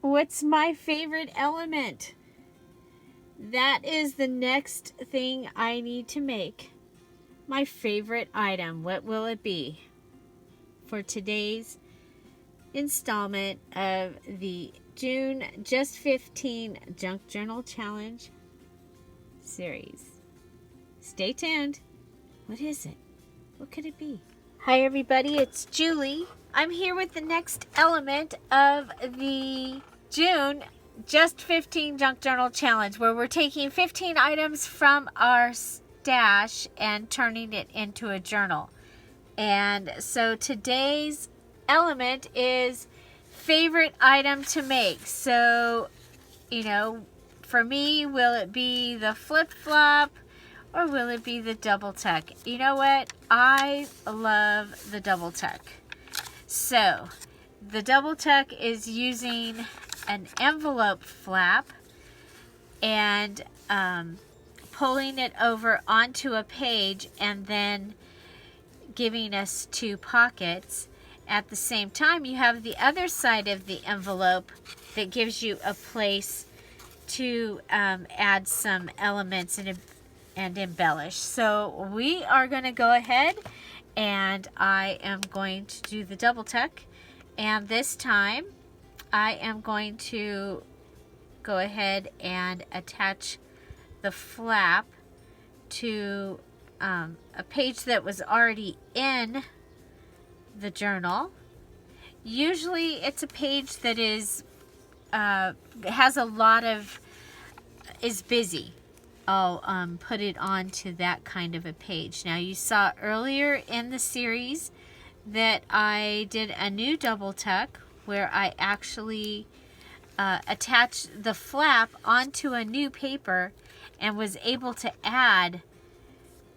What's my favorite element? That is the next thing I need to make. My favorite item. What will it be? For today's installment of the June Just 15 Junk Journal Challenge series. Stay tuned. What is it? What could it be? Hi everybody, it's Julie. I'm here with the next element of the June Just 15 Junk Journal Challenge, where we're taking 15 items from our stash and turning it into a journal. And so today's element is favorite item to make. So, for me, will it be the flip-flop or will it be the double tuck? You know what? I love the double tuck. So, the double tuck is using an envelope flap and pulling it over onto a page and then giving us two pockets. At the same time, you have the other side of the envelope that gives you a place to add some elements and embellish. So we are going to go ahead and I am going to do the double tuck, and this time I am going to go ahead and attach the flap to a page that was already in the journal. Usually it's a page that is has a lot of, is busy. I'll put it onto that kind of a page. Now, you saw earlier in the series that I did a new double tuck where I actually attached the flap onto a new paper and was able to add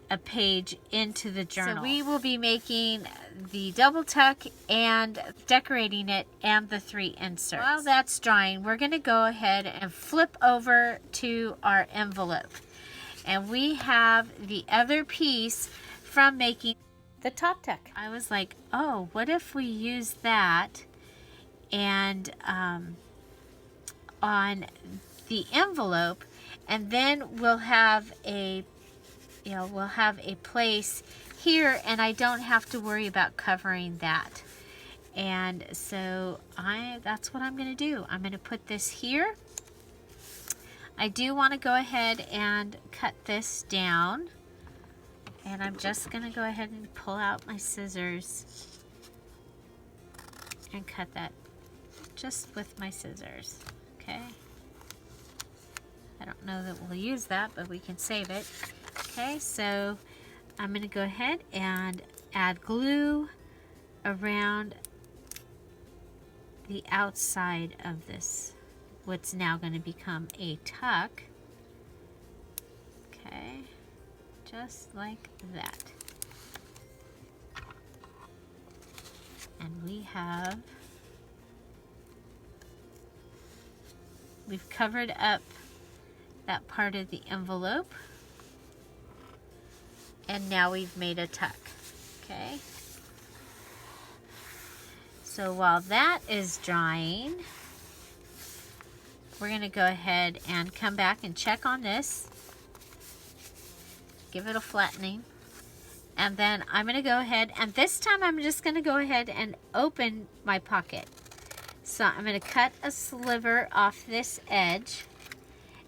a page into the journal. So we will be making the double tuck and decorating it and the 3 inserts. While that's drying, we're going to go ahead and flip over to our envelope. And we have the other piece from making the top tuck. I was like, oh, what if we use that and on the envelope, and then we'll have a place here and I don't have to worry about covering that. And so that's what I'm going to do. I'm going to put this here. I do want to go ahead and cut this down. And I'm just going to go ahead and pull out my scissors and cut that just with my scissors. Okay. I don't know that we'll use that, but we can save it. Okay, so I'm going to go ahead and add glue around the outside of this, what's now going to become a tuck. Okay, just like that. And we've covered up that part of the envelope. And now we've made a tuck. Okay. So while that is drying, we're going to go ahead and come back and check on this. Give it a flattening. And then I'm going to go ahead, and this time I'm just going to go ahead and open my pocket. So I'm going to cut a sliver off this edge.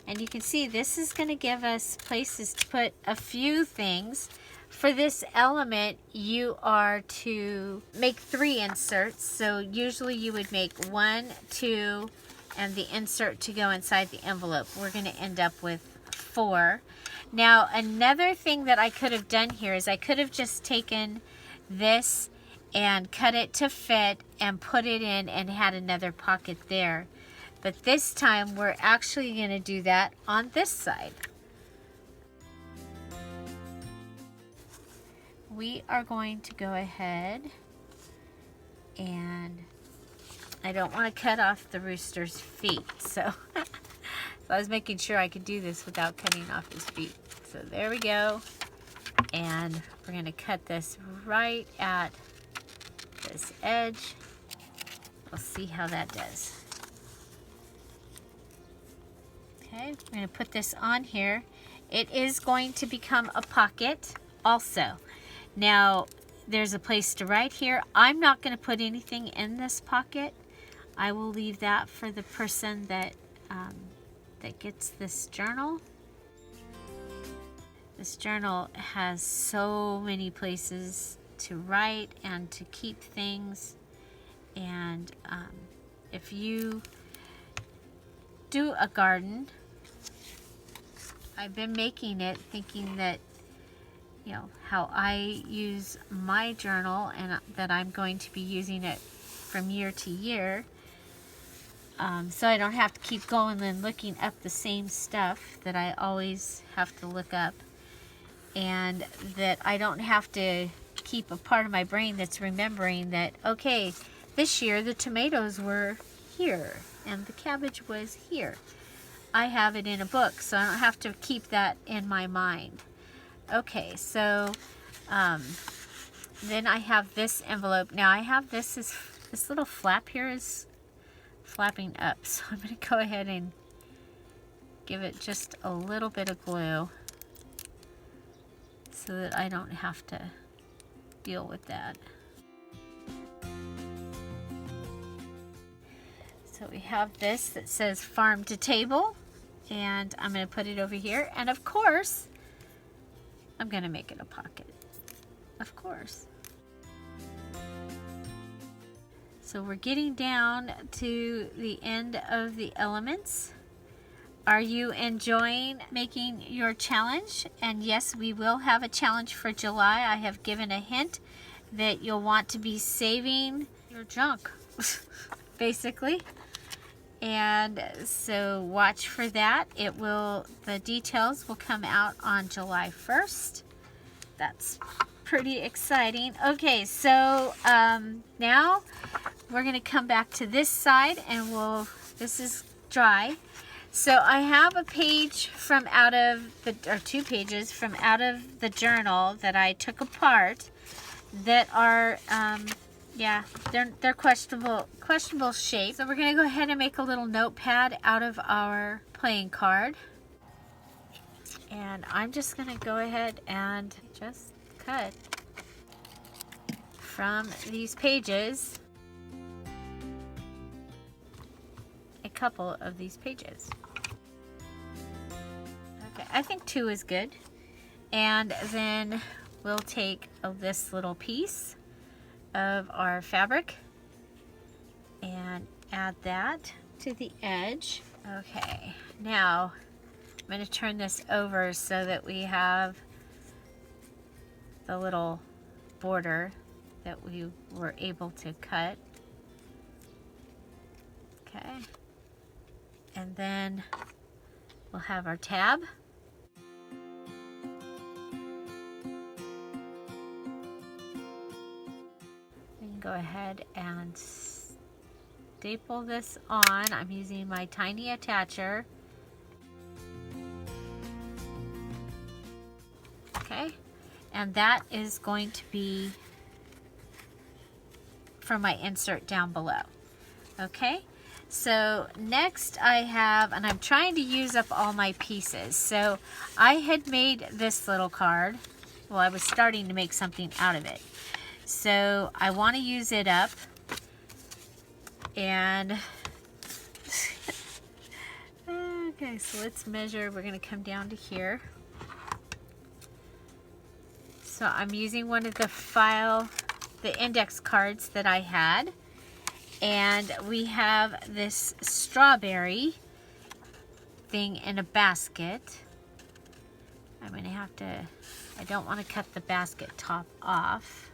And you can see this is going to give us places to put a few things. For this element, you are to make 3 inserts. So usually you would make 1, 2, and the insert to go inside the envelope. We're going to end up with 4. Now, another thing that I could have done here is I could have just taken this and cut it to fit and put it in and had another pocket there. But this time we're actually going to do that on this side. We are going to go ahead and I don't want to cut off the rooster's feet. So I was making sure I could do this without cutting off his feet. So there we go. And we're going to cut this right at this edge. We'll see how that does. Okay, I'm going to put this on here. It is going to become a pocket also. Now, there's a place to write here. I'm not going to put anything in this pocket. I will leave that for the person that gets this journal. This journal has so many places to write and to keep things. And if you do a garden, I've been making it thinking that, you know, how I use my journal and that I'm going to be using it from year to year. So I don't have to keep going and looking up the same stuff that I always have to look up. And that I don't have to keep a part of my brain that's remembering that, okay, this year the tomatoes were here and the cabbage was here. I have it in a book, so I don't have to keep that in my mind. Okay, so then I have this envelope. Now I have this little flap here is flapping up, so I'm going to go ahead and give it just a little bit of glue so that I don't have to deal with that. So we have this that says Farm to Table, and I'm going to put it over here, and of course I'm going to make it a pocket, of course. So we're getting down to the end of the elements. Are you enjoying making your challenge? And yes, we will have a challenge for July. I have given a hint that you'll want to be saving your junk, basically. And so watch for that. The details will come out on July 1st. That's pretty exciting. Okay, so now we're gonna come back to this side and this is dry. So I have a page from or 2 pages from out of the journal that I took apart that are, yeah, they're questionable shape. So we're gonna go ahead and make a little notepad out of our playing card. And I'm just gonna go ahead and just cut from these pages a couple of these pages. Okay, I think 2 is good. And then we'll take this little piece of our fabric and add that to the edge. Okay, now I'm going to turn this over so that we have the little border that we were able to cut. Okay, and then we'll have our tab. We can go ahead and staple this on. I'm using my tiny attacher. Okay, and that is going to be for my insert down below. Okay, so next I have, and I'm trying to use up all my pieces. So I had made this little card. Well, I was starting to make something out of it. So I want to use it up. And okay, so let's measure. We're going to come down to here. So I'm using one of the index cards that I had. And we have this strawberry thing in a basket. I'm going to have to, I don't want to cut the basket top off.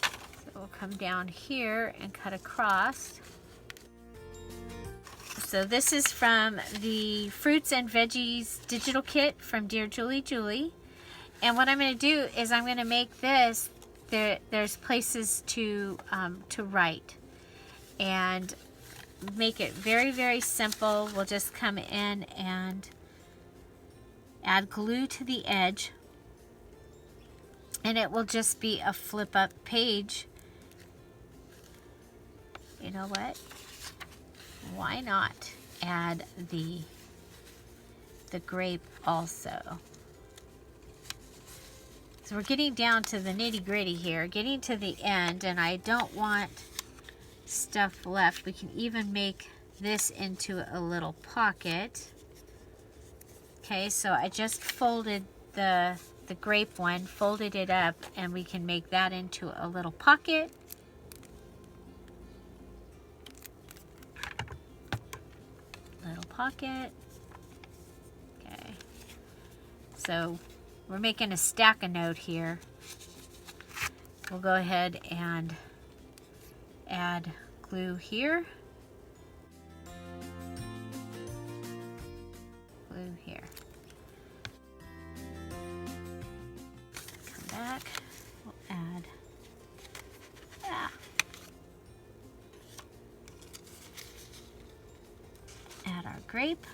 So we'll come down here and cut across. So this is from the Fruits and Veggies digital kit from Dear Julie Julie. And what I'm going to do is I'm going to make this, there's places to write. And make it very, very simple. We'll just come in and add glue to the edge. And it will just be a flip up page. you know what? Why not add the grape also? So we're getting down to the nitty-gritty here, getting to the end, and I don't want stuff left. We can even make this into a little pocket. Okay, so I just folded the grape one, folded it up, and we can make that into a little pocket. Little pocket. Okay, so we're making a stack a note here. We'll go ahead and add glue here. Glue here. Come back. We'll add add our grape.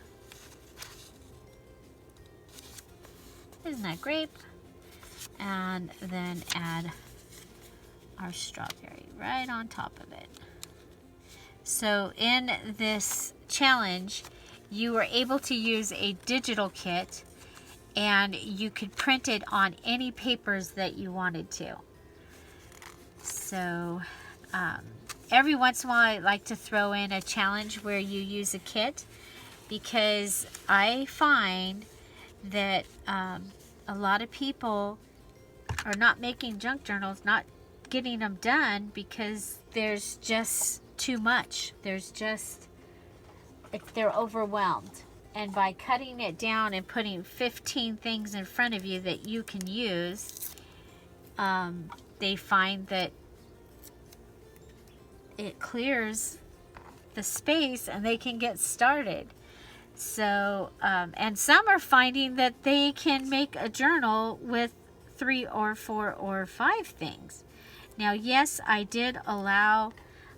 Isn't that grape? And then add our strawberry right on top of it. So in this challenge, you were able to use a digital kit, and you could print it on any papers that you wanted to. So every once in a while I like to throw in a challenge where you use a kit, because I find that a lot of people are not making junk journals, not getting them done, because there's just too much. They're overwhelmed. And by cutting it down and putting 15 things in front of you that you can use, they find that it clears the space and they can get started. So, and some are finding that they can make a journal with 3 or 4 or 5 things. Now, yes, I did allow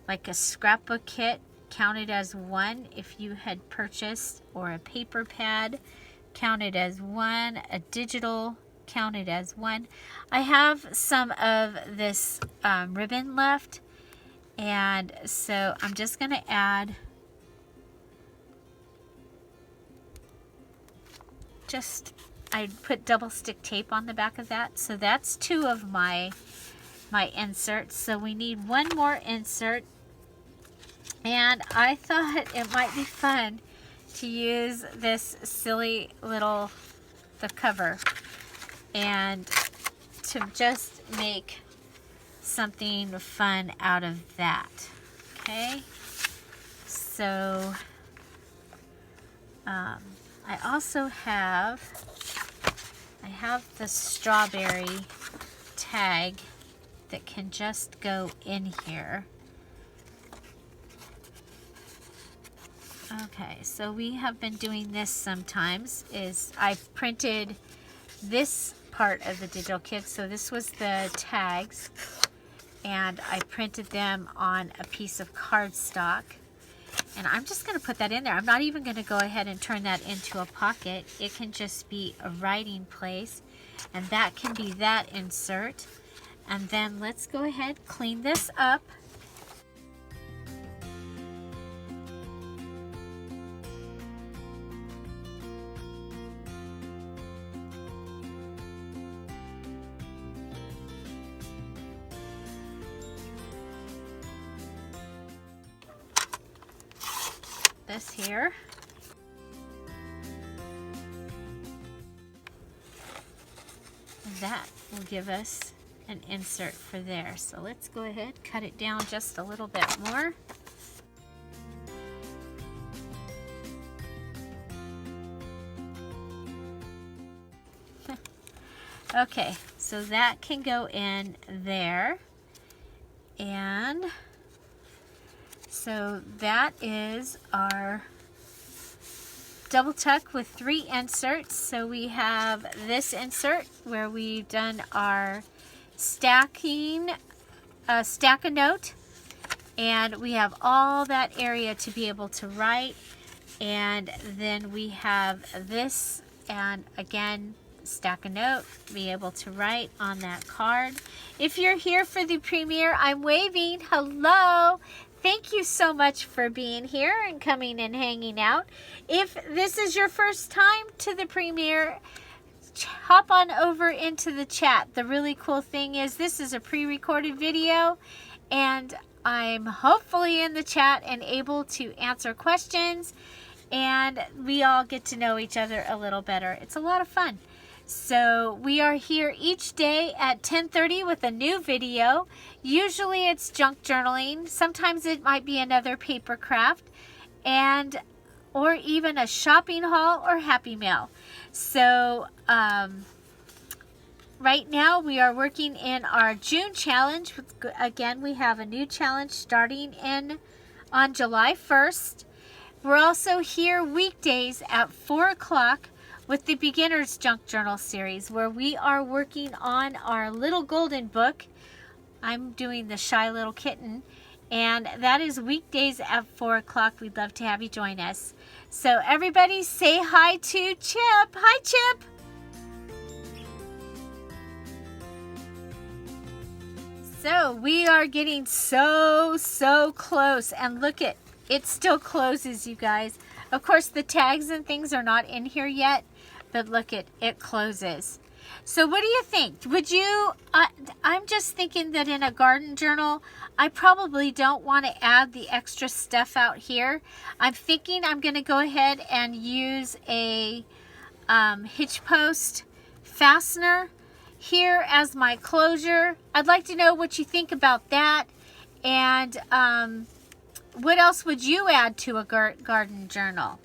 like a scrapbook kit counted as 1 if you had purchased, or a paper pad counted as 1, a digital counted as 1. I have some of this ribbon left, and so I'm just going to add I put double stick tape on the back of that. So that's 2 of my inserts. So we need 1 more insert. And I thought it might be fun to use this silly little, the cover, and to just make something fun out of that. Okay. So, I also have the strawberry tag that can just go in here. Okay, so we have been doing this sometimes, is I've printed this part of the digital kit. So this was the tags, and I printed them on a piece of cardstock. And I'm just going to put that in there. I'm not even going to go ahead and turn that into a pocket. It can just be a writing place, and that can be that insert. And then let's go ahead, clean this up. This here. That will give us an insert for there. So let's go ahead, cut it down just a little bit more. Okay, so that can go in there. And so that is our double tuck with 3 inserts. So we have this insert where we've done our stacking, stack a note, and we have all that area to be able to write. And then we have this, and again, stack a note, be able to write on that card. If you're here for the premiere, I'm waving. Hello. thank you so much for being here and coming and hanging out. If this is your first time to the premiere, hop on over into the chat. The really cool thing is this is a pre-recorded video, and I'm hopefully in the chat and able to answer questions, and we all get to know each other a little better. It's a lot of fun. So we are here each day at 10:30 with a new video. Usually it's junk journaling. Sometimes it might be another paper craft, or even a shopping haul or happy mail. So right now we are working in our June challenge. Again, we have a new challenge starting on July 1st. We're also here weekdays at 4 o'clock with the Beginner's Junk Journal series, where we are working on our little golden book. I'm doing the Shy Little Kitten, and that is weekdays at 4 o'clock. We'd love to have you join us. So everybody say hi to Chip. Hi, Chip. So we are getting so close, and look, it still closes, you guys. Of course, the tags and things are not in here yet, but look, it closes. So what do you think? Would you, I'm just thinking that in a garden journal, I probably don't want to add the extra stuff out here. I'm thinking I'm going to go ahead and use a hitch post fastener here as my closure. I'd like to know what you think about that. And what else would you add to a garden journal?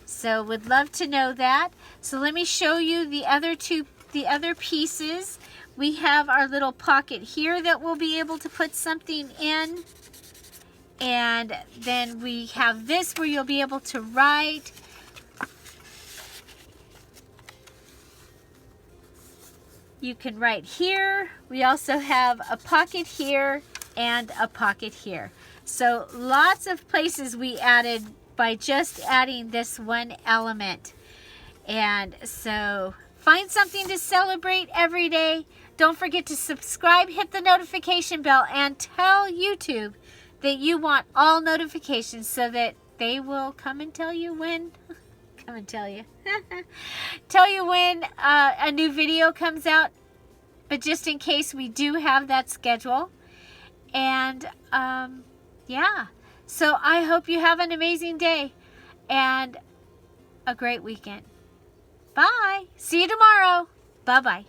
So would love to know that. So let me show you the other pieces. We have our little pocket here that we'll be able to put something in. And then we have this where you'll be able to write. You can write here. We also have a pocket here and a pocket here. So lots of places we added by just adding this one element. And so find something to celebrate every day. Don't forget to subscribe, hit the notification bell, and tell YouTube that you want all notifications so that they will come and tell you when come and tell you tell you when a new video comes out. But just in case, we do have that schedule. And yeah, so I hope you have an amazing day and a great weekend. Bye. See you tomorrow. Bye-bye.